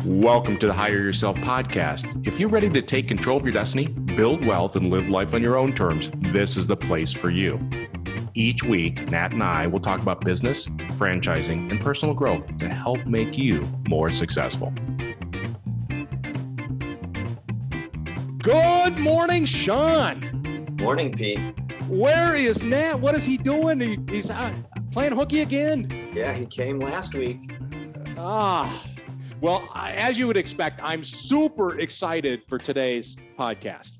Welcome to the Hire Yourself podcast. If you're ready to take control of your destiny, build wealth, and live life on your own terms, this is the place for you. Each week, Nat and I will talk about business, franchising, and personal growth to help make you more successful. Good morning, Sean. Morning, Pete. Where is Nat? What is he doing? He's playing hooky again? Yeah, he came last week. Well, as you would expect, I'm super excited for today's podcast.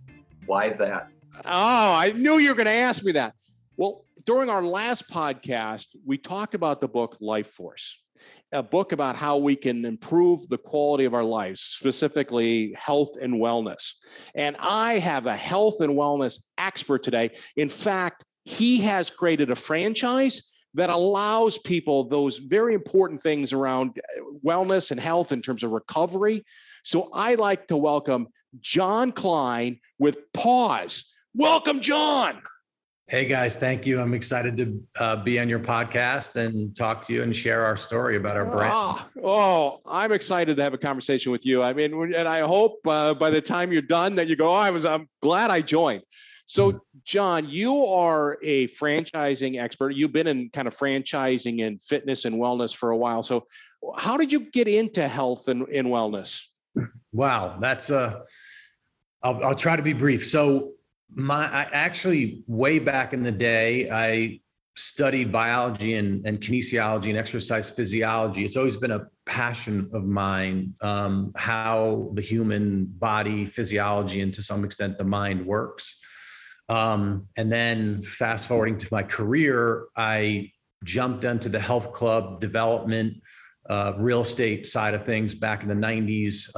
Why is that? Oh, I knew you were going to ask me that. Well, during our last podcast, we talked about the book Life Force, a book about how we can improve the quality of our lives, specifically health and wellness. And I have a health and wellness expert today. In fact, he has created a franchise that allows people those very important things around wellness and health in terms of recovery. So I like to welcome John Klein with Pause. Welcome, John. Hey guys, thank you. I'm excited to be on your podcast and talk to you and share our story about our brand. I'm excited to have a conversation with you. I mean, and I hope by the time you're done that you go, I'm glad I joined. So, John, you are a franchising expert. You've been in kind of franchising and fitness and wellness for a while. So how did you get into health and wellness? Wow, I'll try to be brief. So I actually, way back in the day, I studied biology and kinesiology and exercise physiology. It's always been a passion of mine, how the human body physiology and to some extent the mind works. And then fast forwarding to my career, I jumped into the health club development, real estate side of things back in the 90s.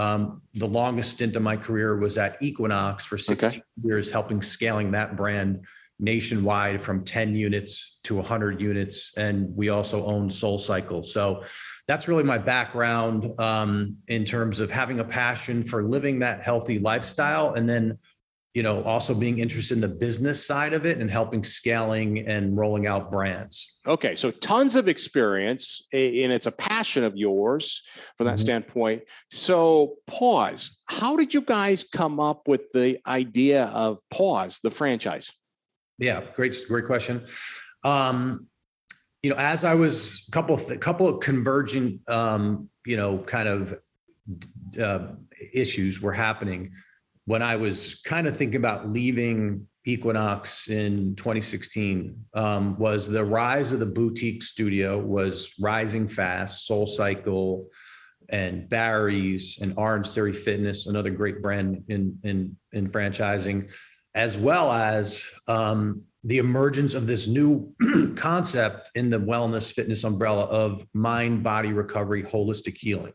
The longest stint of my career was at Equinox for 16 years, helping scaling that brand nationwide from 10 units to 100 units. And we also owned SoulCycle. So that's really my background in terms of having a passion for living that healthy lifestyle. And then also being interested in the business side of it and helping scaling and rolling out brands. Okay. So tons of experience, and it's a passion of yours from that standpoint. So Pause, how did you guys come up with the idea of Pause, the franchise? Yeah, great question. As I was couple of convergent, kind of issues were happening when I was kind of thinking about leaving Equinox in 2016, was the rise of the boutique studio was rising fast. SoulCycle and Barry's and Orange Theory Fitness, another great brand in franchising, as well as the emergence of this new concept in the wellness fitness umbrella of mind-body recovery, holistic healing.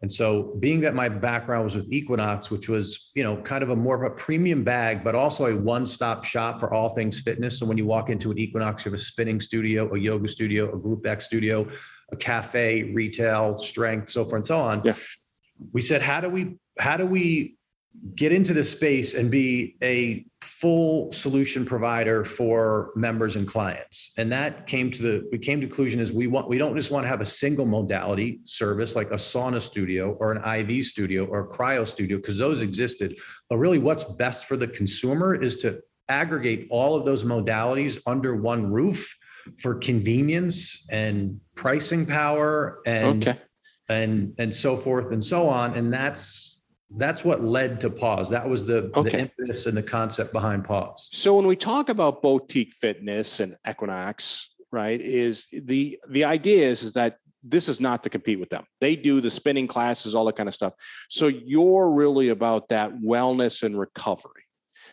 And so being that my background was with Equinox, which was, kind of a more of a premium bag, but also a one-stop shop for all things fitness. So when you walk into an Equinox, you have a spinning studio, a yoga studio, a group X studio, a cafe, retail, strength, so forth and so on. Yeah. We said, how do we get into this space and be a full solution provider for members and clients? And that came to the conclusion is we don't just want to have a single modality service like a sauna studio or an IV studio or a cryo studio, because those existed. But really what's best for the consumer is to aggregate all of those modalities under one roof for convenience and pricing power and so forth and so on. And that's what led to Pause. That was the impetus and the concept behind Pause. So when we talk about boutique fitness and Equinox, right, is the idea is that this is not to compete with them. They do the spinning classes, all that kind of stuff. So you're really about that wellness and recovery.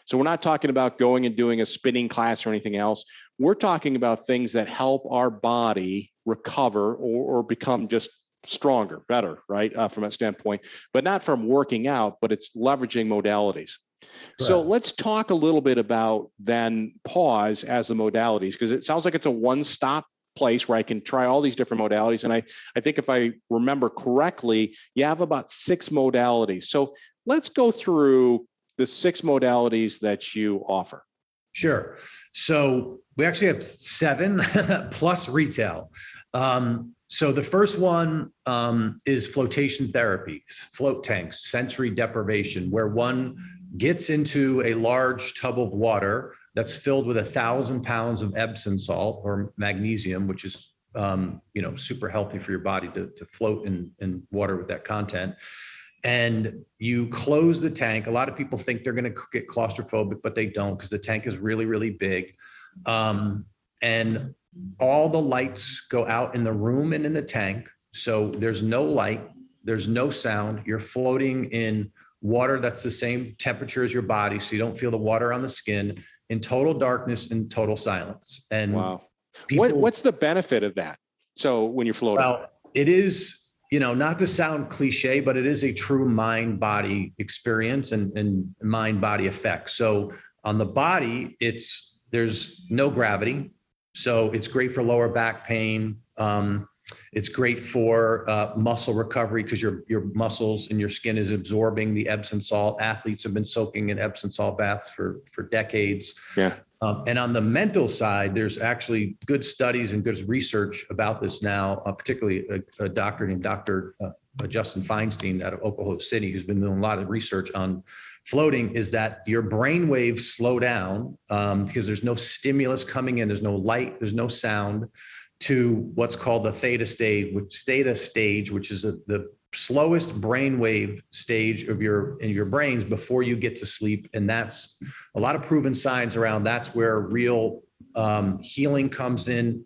So we're not talking about going and doing a spinning class or anything else. We're talking about things that help our body recover or become just stronger, better, right? From that standpoint, but not from working out, but it's leveraging modalities. Correct. So let's talk a little bit about then Pause as the modalities, because it sounds like it's a one-stop place where I can try all these different modalities. And I think if I remember correctly, you have about 6 modalities. So let's go through the 6 modalities that you offer. Sure. So we actually have 7 plus retail. So the first one is flotation therapy, float tanks, sensory deprivation, where one gets into a large tub of water that's filled with 1,000 pounds of Epsom salt or magnesium, which is super healthy for your body to float in water with that content. And you close the tank. A lot of people think they're going to get claustrophobic, but they don't, because the tank is really, really big. And all the lights go out in the room and in the tank. So there's no light, there's no sound. You're floating in water that's the same temperature as your body, so you don't feel the water on the skin, in total darkness and total silence. And wow, what's the benefit of that? So when you're floating, well, it is, not to sound cliche, but it is a true mind-body experience and mind-body effect. So on the body, there's no gravity. So it's great for lower back pain. It's great for muscle recovery, because your muscles and your skin is absorbing the Epsom salt. Athletes have been soaking in Epsom salt baths for decades. Yeah. And on the mental side, there's actually good studies and good research about this now, particularly a doctor named Dr. Justin Feinstein out of Oklahoma City, who's been doing a lot of research on floating, is that your brain waves slow down because there's no stimulus coming in, there's no light, there's no sound, to what's called the theta stage, which is the slowest brainwave stage in your brains before you get to sleep. And that's a lot of proven science around. That's where real healing comes in,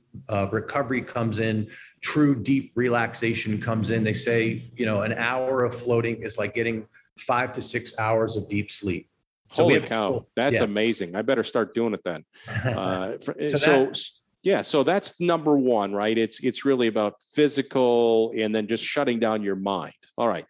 recovery comes in, true deep relaxation comes in. They say, an hour of floating is like getting 5 to 6 hours of deep sleep. So holy cow, that's amazing. I better start doing it then. So that's number one, right? It's really about physical and then just shutting down your mind. All right.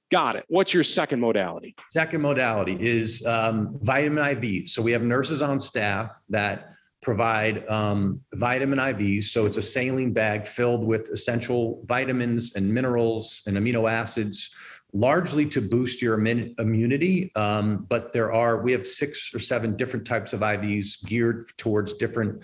Got it. What's your second modality? Second modality is vitamin IV. So we have nurses on staff that provide vitamin IVs. So it's a saline bag filled with essential vitamins and minerals and amino acids, largely to boost your immunity. But we have 6 or 7 different types of IVs geared towards different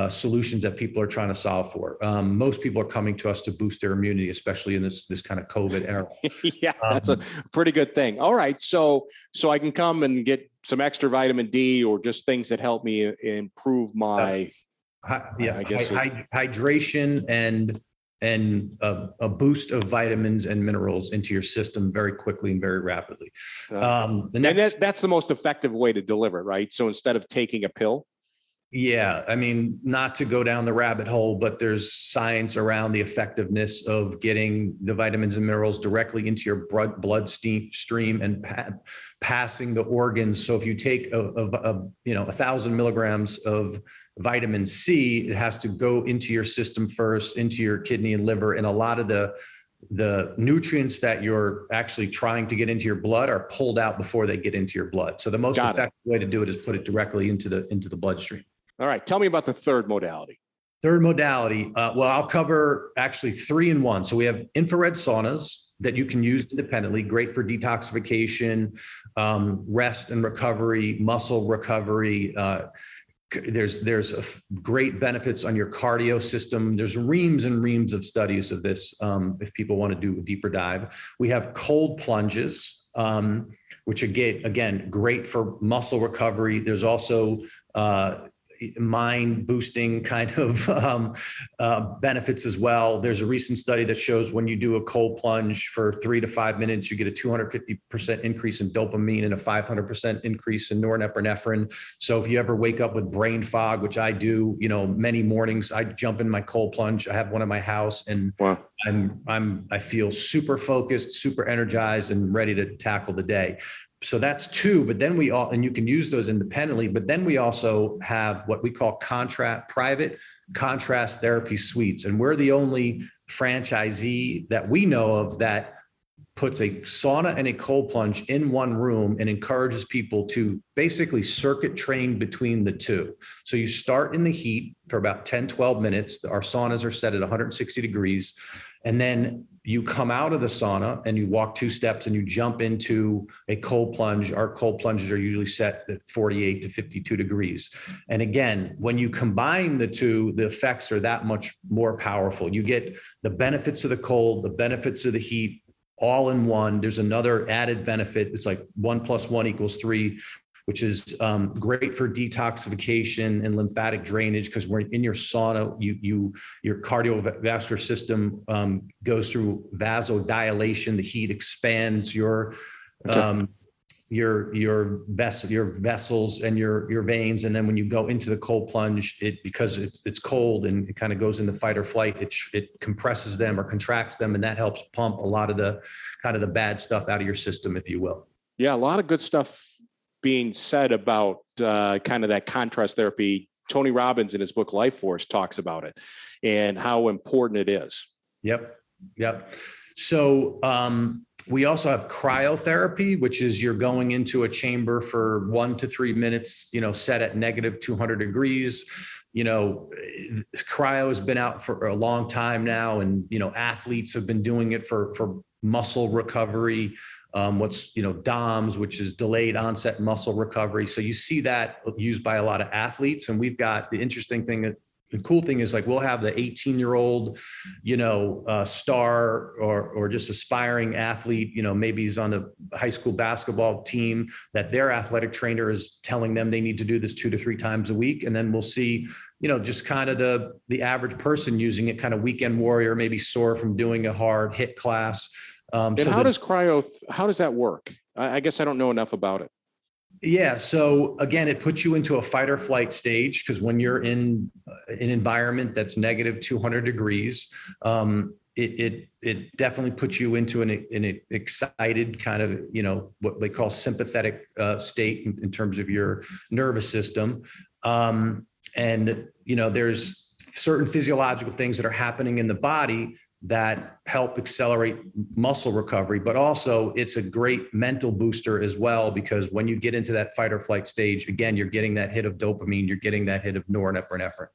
solutions that people are trying to solve for. Most people are coming to us to boost their immunity, especially in this kind of COVID era. Yeah, that's a pretty good thing. All right. So I can come and get some extra vitamin D or just things that help me improve my, hydration and a boost of vitamins and minerals into your system very quickly and very rapidly. That's the most effective way to deliver it, right? So instead of taking a pill. Yeah, I mean, not to go down the rabbit hole, but there's science around the effectiveness of getting the vitamins and minerals directly into your blood stream and passing the organs. So if you take 1,000 milligrams of vitamin C, it has to go into your system first, into your kidney and liver, and a lot of the nutrients that you're actually trying to get into your blood are pulled out before they get into your blood. So the most effective way to do it is put it directly into the bloodstream. All right. Tell me about the third modality. Third modality. I'll cover actually 3 in 1. So we have infrared saunas that you can use independently, great for detoxification, rest and recovery, muscle recovery. There's great benefits on your cardio system. There's reams and reams of studies of this if people want to do a deeper dive. We have cold plunges, which again, great for muscle recovery. There's also mind boosting kind of benefits as well. There's a recent study that shows when you do a cold plunge for 3 to 5 minutes, you get a 250% increase in dopamine and a 500% increase in norepinephrine. So if you ever wake up with brain fog, which I do, many mornings, I jump in my cold plunge. I have one in my house, and wow. I feel super focused, super energized, and ready to tackle the day. So that's 2, but then and you can use those independently, but then we also have what we call private contrast therapy suites. And we're the only franchisee that we know of that puts a sauna and a cold plunge in one room and encourages people to basically circuit train between the two. So you start in the heat for about 10, 12 minutes. Our saunas are set at 160 degrees. And then you come out of the sauna and you walk 2 steps and you jump into a cold plunge. Our cold plunges are usually set at 48 to 52 degrees. And again, when you combine the two, the effects are that much more powerful. You get the benefits of the cold, the benefits of the heat, all in one. There's another added benefit. It's like 1 + 1 = 3, which is great for detoxification and lymphatic drainage, because when in your sauna, your cardiovascular system goes through vasodilation. The heat expands your vessels and your veins, and then when you go into the cold plunge, because it's cold and it kind of goes into fight or flight, it compresses them or contracts them, and that helps pump a lot of the kind of the bad stuff out of your system, if you will. Yeah, a lot of good stuff being said about kind of that contrast therapy. Tony Robbins in his book Life Force talks about it and how important it is. Yep. So we also have cryotherapy, which is you're going into a chamber for 1 to 3 minutes, set at -200 degrees. Cryo has been out for a long time now, and athletes have been doing it for muscle recovery. DOMS, which is delayed onset muscle recovery. So you see that used by a lot of athletes. And we've got the interesting thing, the cool thing is, like, we'll have the 18-year-old, star or just aspiring athlete, maybe he's on a high school basketball team, that their athletic trainer is telling them they need to do this 2 to 3 times a week. And then we'll see, just kind of the average person using it, kind of weekend warrior, maybe sore from doing a hard HIIT class. And how does that work? I guess I don't know enough about it. Yeah. So again, it puts you into a fight or flight stage, because when you're in an environment that's -200 degrees, it definitely puts you into an excited kind of, what they call sympathetic state in terms of your nervous system. And there's certain physiological things that are happening in the body that help accelerate muscle recovery, but also it's a great mental booster as well, because when you get into that fight or flight stage, again, you're getting that hit of dopamine, you're getting that hit of norepinephrine.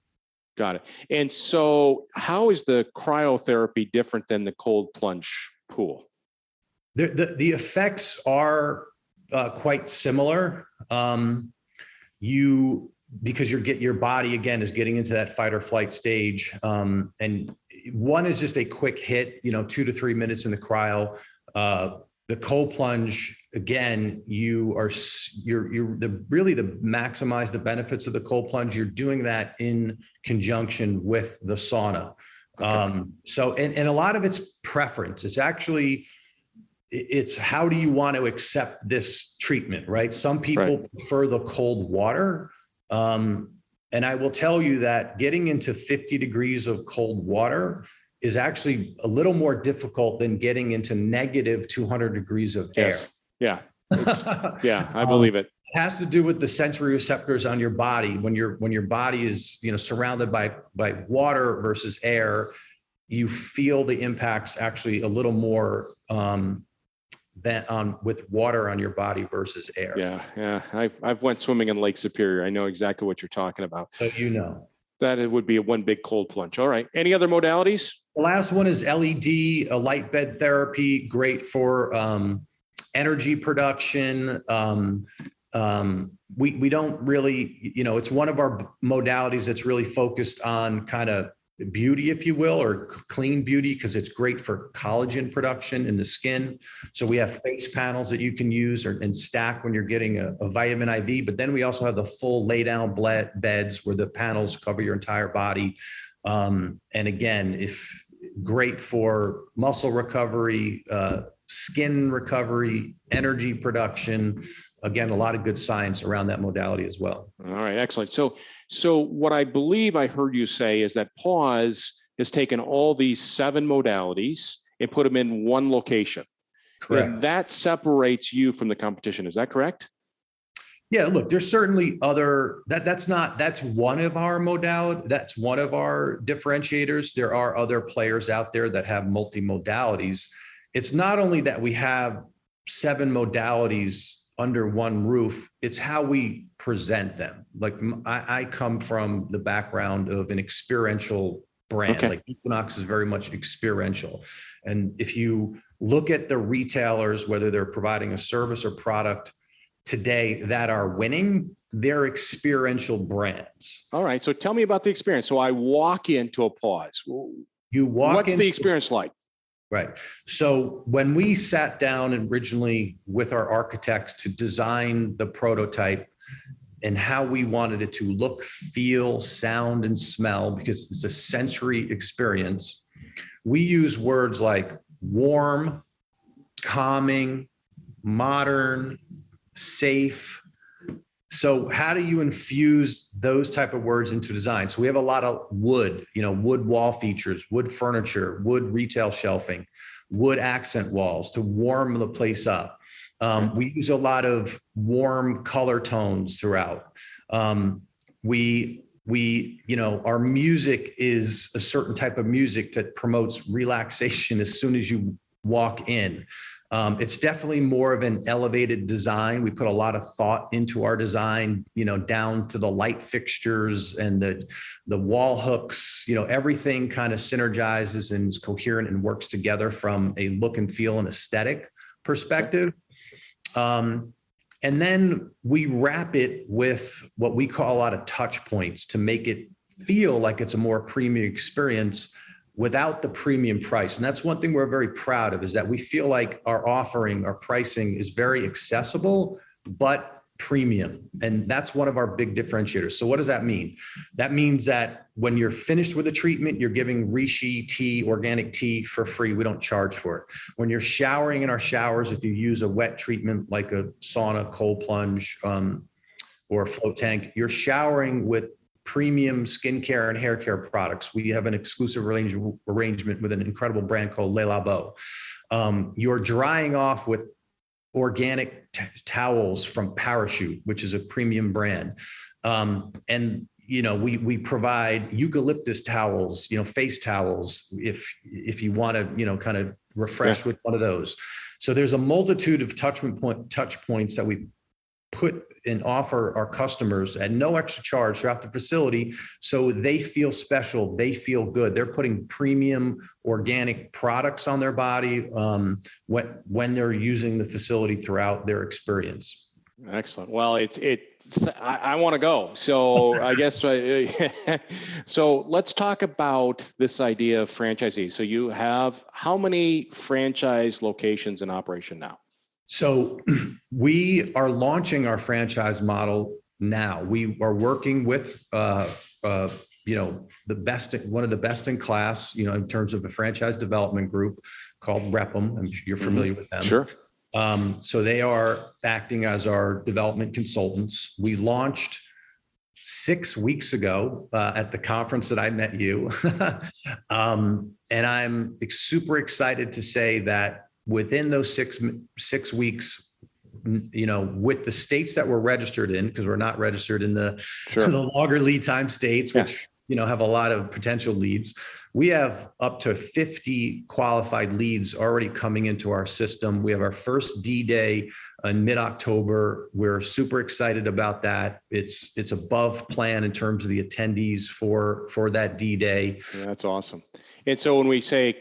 Got it. And so how is the cryotherapy different than the cold plunge pool? The effects are quite similar. Because your body, again, is getting into that fight or flight stage. And one is just a quick hit, 2 to 3 minutes in the cryo. The cold plunge, again, you're really to maximize the benefits of the cold plunge. You're doing that in conjunction with the sauna. Okay. And a lot of it's preference. It's how do you want to accept this treatment, right? Some people prefer the cold water. And I will tell you that getting into 50 degrees of cold water is actually a little more difficult than getting into -200 degrees of air. Yeah. Yeah, I believe it. It has to do with the sensory receptors on your body. When your body is, surrounded by water versus air, you feel the impacts actually a little more, with water on your body versus air. Yeah. I've went swimming in Lake Superior. I know exactly what you're talking about. So that it would be one big cold plunge. All right. Any other modalities? The last one is LED, a light bed therapy, great for energy production. We don't really, it's one of our modalities that's really focused on kind of beauty, if you will, or clean beauty, because it's great for collagen production in the skin. So we have face panels that you can use and stack when you're getting a vitamin IV. But then we also have the full lay down beds where the panels cover your entire body. And again, great for muscle recovery, skin recovery, energy production. Again, a lot of good science around that modality as well. All right, excellent. So what I believe I heard you say is that Pause has taken all these 7 modalities and put them in one location. Correct. And that separates you from the competition. Is that correct? Yeah, look, there's certainly that's one of our modalities. That's one of our differentiators. There are other players out there that have multi-modalities. it's not only that we have 7 modalities under one roof, it's how we present them. Like I come from the background of an experiential brand. Okay. Like Equinox is very much experiential. And if you look at the retailers, whether they're providing a service or product today that are winning, they're experiential brands. All right. So tell me about the experience. So I walk into a pause. You walk What's in, the experience like? right. So when we sat down originally with our architects to design the prototype and how we wanted it to look, feel, sound, and smell, because it's a sensory experience, we use words like warm, calming, modern, safe. So how do you infuse those type of words into design? So we have a lot of wood, wood wall features, wood furniture, wood retail shelving, wood accent walls to warm the place up. We use a lot of warm color tones throughout. Our music is a certain type of music that promotes relaxation as soon as you walk in. It's definitely more of an elevated design. We put a lot of thought into our design, down to the light fixtures and the wall hooks, everything kind of synergizes and is coherent and works together from a look and feel and aesthetic perspective. And then we wrap it with what we call a lot of touch points to make it feel like it's a more premium experience without the premium price. And that's one thing we're very proud of, is that we feel like our offering, our pricing is very accessible, but premium. And that's one of our big differentiators. So what does that mean? That means that when you're finished with a treatment, you're giving reishi tea, organic tea for free. We don't charge for it. When you're showering in our showers, if you use a wet treatment like a sauna, cold plunge, or a float tank, you're showering with premium skincare and hair care products. We have an exclusive arrangement with an incredible brand called Le Labo. You're drying off with organic towels from Parachute, which is a premium brand. We provide eucalyptus towels, face towels, if you want to, kind of refresh with one of those. So there's a multitude of touch points that we put and offer our customers at no extra charge throughout the facility, so they feel special, they feel good. They're putting premium organic products on their body when they're using the facility throughout their experience. Excellent. Well, I want to go. So I guess, so let's talk about this idea of franchisees. So you have how many franchise locations in operation now? So we are launching our franchise model now. We are working with, the best, one of the best in class, in terms of a franchise development group called Rep'em. I'm sure you're familiar with them. Sure. So they are acting as our development consultants. We launched 6 weeks ago at the conference that I met you. And I'm super excited to say that within those six weeks, with the states that we're registered in, because we're not registered in the longer lead time states, which, have a lot of potential leads. We have up to 50 qualified leads already coming into our system. We have our first D-Day in mid-October. We're super excited about that. It's above plan in terms of the attendees for that D-Day. Yeah, that's awesome. And so when we say,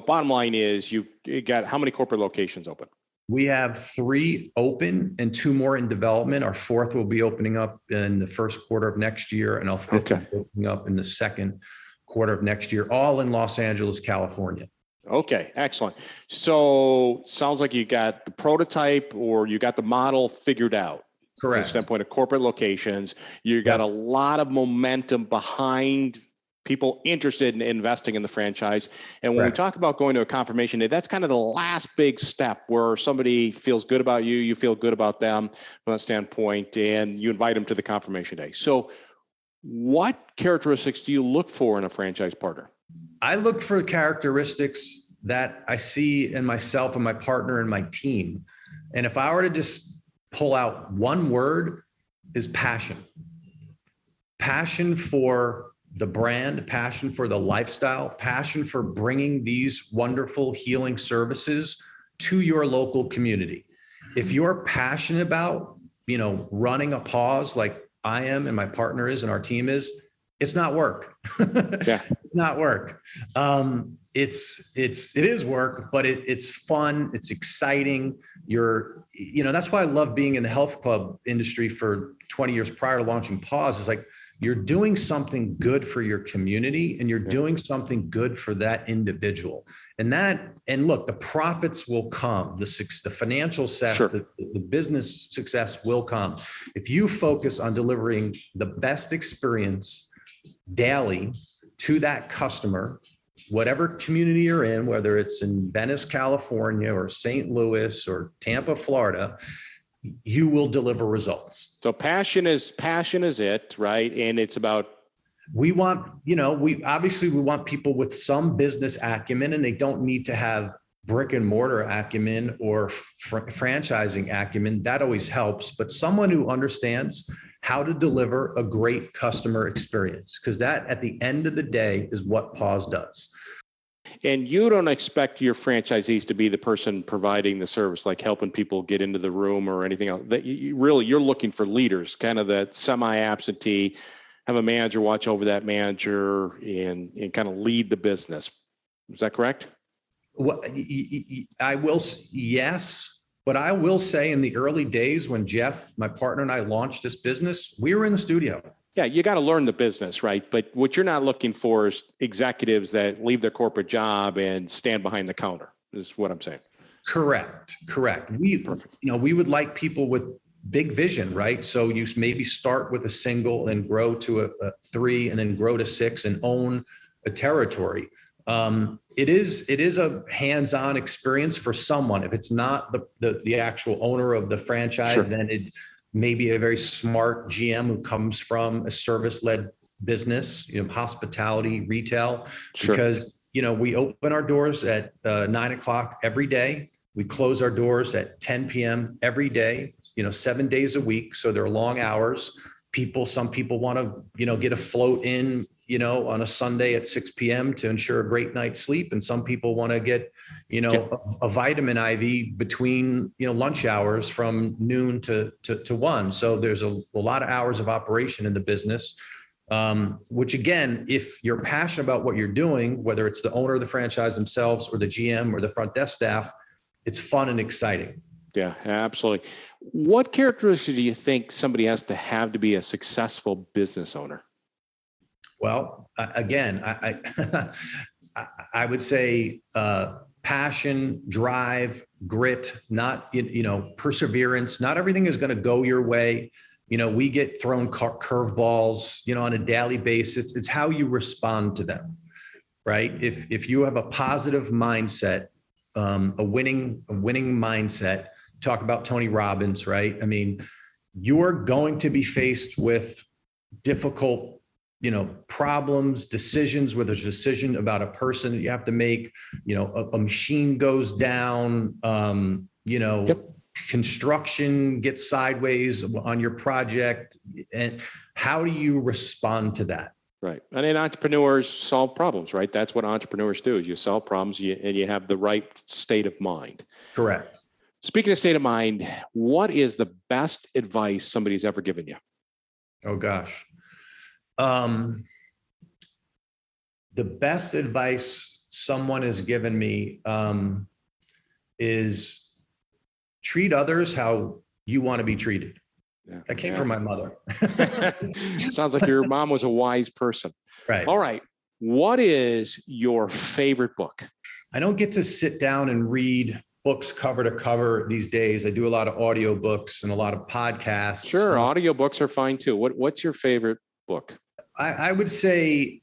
bottom line is you got how many corporate locations open? We have 3 open and 2 more in development. Our 4th will be opening up in the first quarter of next year, and our 5th will be opening up in the second quarter of next year, all in Los Angeles, California. Okay, excellent. So sounds like you got the prototype or you got the model figured out. Correct. From the standpoint of corporate locations, you got a lot of momentum behind people interested in investing in the franchise. And when we talk about going to a confirmation day, that's kind of the last big step where somebody feels good about you, you feel good about them from that standpoint, and you invite them to the confirmation day. So what characteristics do you look for in a franchise partner? I look for characteristics that I see in myself and my partner and my team. And if I were to just pull out one word, is passion. Passion for the brand, passion for the lifestyle, passion for bringing these wonderful healing services to your local community. If you're passionate about, running a pause like I am and my partner is and our team is, it's not work. Yeah. It's not work. It is work, but it's fun. It's exciting. That's why I love being in the health club industry for 20 years prior to launching Pause. Is like, you're doing something good for your community and you're doing something good for that individual. And look, the profits will come, the financial success, Sure. the business success will come. If you focus on delivering the best experience daily to that customer, whatever community you're in, whether it's in Venice, California, or St. Louis or Tampa, Florida, you will deliver results. So passion is it, right? And it's about, we want people with some business acumen, and they don't need to have brick and mortar acumen or franchising acumen. That always helps, but someone who understands how to deliver a great customer experience, because that at the end of the day is what Pause does. and you don't expect your franchisees to be the person providing the service, like helping people get into the room or anything else. That you're looking for leaders, kind of that semi-absentee, have a manager watch over that manager and kind of lead the business. Is that correct? Well, yes, but I will say in the early days when Jeff, my partner, and I launched this business, we were in the studio. Yeah, you got to learn the business, right? But what you're not looking for is executives that leave their corporate job and stand behind the counter, is what I'm saying. Correct. We would like people with big vision, right? So you maybe start with a single and grow to a 3 and then grow to 6 and own a territory. It is a hands-on experience for someone. If it's not the actual owner of the franchise, Sure. then it may be a very smart GM who comes from a service-led business, hospitality, retail, Sure. because, we open our doors at 9:00 every day. We close our doors at 10 p.m. every day, 7 days a week. So they're long hours. Some people want to, get a float in, on a Sunday at 6 p.m. to ensure a great night's sleep. And some people want to get, a vitamin IV between, lunch hours from noon to 1. So there's a lot of hours of operation in the business, which again, if you're passionate about what you're doing, whether it's the owner of the franchise themselves or the GM or the front desk staff, it's fun and exciting. Yeah, absolutely. What characteristics do you think somebody has to have to be a successful business owner? Well, again, I would say passion, drive, grit, not, perseverance. Not everything is going to go your way. We get thrown curveballs, on a daily basis. It's how you respond to them, right? If you have a positive mindset, a winning mindset, talk about Tony Robbins, right? I mean, you're going to be faced with difficult, problems, decisions, where there's a decision about a person that you have to make, a machine goes down, construction gets sideways on your project. And how do you respond to that? Right. And then entrepreneurs solve problems, right? That's what entrepreneurs do, is you solve problems and you have the right state of mind. Correct. Speaking of state of mind, what is the best advice somebody's ever given you? Oh, gosh. The best advice someone has given me is treat others how you want to be treated. Yeah. That came from my mother. Sounds like your mom was a wise person. Right. All right. What is your favorite book? I don't get to sit down and read books cover to cover these days. I do a lot of audiobooks and a lot of podcasts. Sure. Audiobooks are fine too. What's your favorite book? I would say,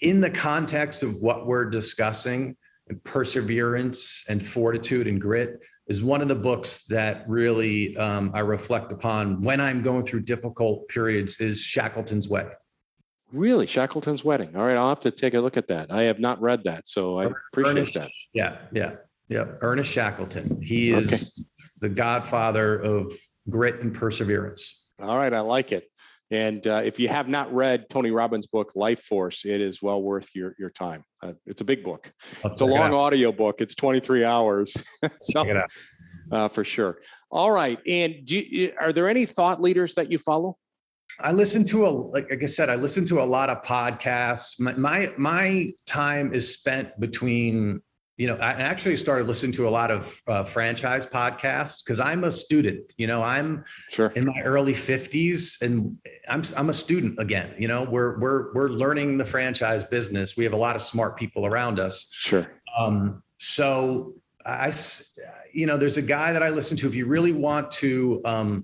in the context of what we're discussing, and perseverance and fortitude and grit is one of the books that really I reflect upon when I'm going through difficult periods, is Shackleton's Way. Really? Shackleton's Wedding. All right. I'll have to take a look at that. I have not read that, so I appreciate that. Yeah. Ernest Shackleton. He is the godfather of grit and perseverance. All right. I like it. And if you have not read Tony Robbins' book, Life Force, it is well worth your time. It's a big book. It's a long audio book. It's 23 hours. So, check it out. For sure. All right. And are there any thought leaders that you follow? I listen to like I said, I listen to a lot of podcasts. My time is spent between, I actually started listening to a lot of franchise podcasts because I'm a student. I'm in my early 50s and I'm a student again. We're learning the franchise business. We have a lot of smart people around us. Sure. So there's a guy that I listen to. If you really want to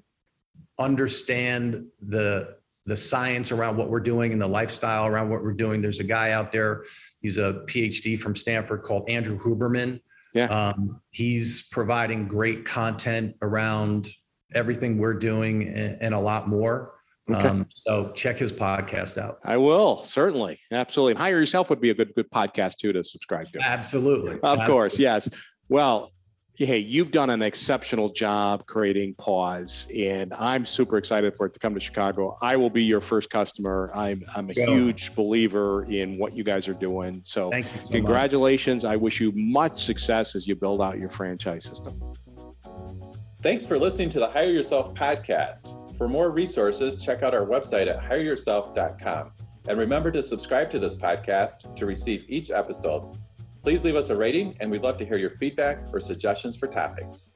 understand the science around what we're doing and the lifestyle around what we're doing, there's a guy out there. He's a PhD from Stanford called Andrew Huberman. Yeah. He's providing great content around everything we're doing and a lot more. Okay. So check his podcast out. I will, certainly. Absolutely. And Hire Yourself would be a good podcast too to subscribe to. Absolutely. Of course. Yes. Well, hey, you've done an exceptional job creating Pause, and I'm super excited for it to come to Chicago. I will be your first customer. I'm a huge believer in what you guys are doing. So congratulations. I wish you much success as you build out your franchise system. Thanks for listening to the Hire Yourself podcast. For more resources, check out our website at hireyourself.com. And remember to subscribe to this podcast to receive each episode. Please leave us a rating, and we'd love to hear your feedback or suggestions for topics.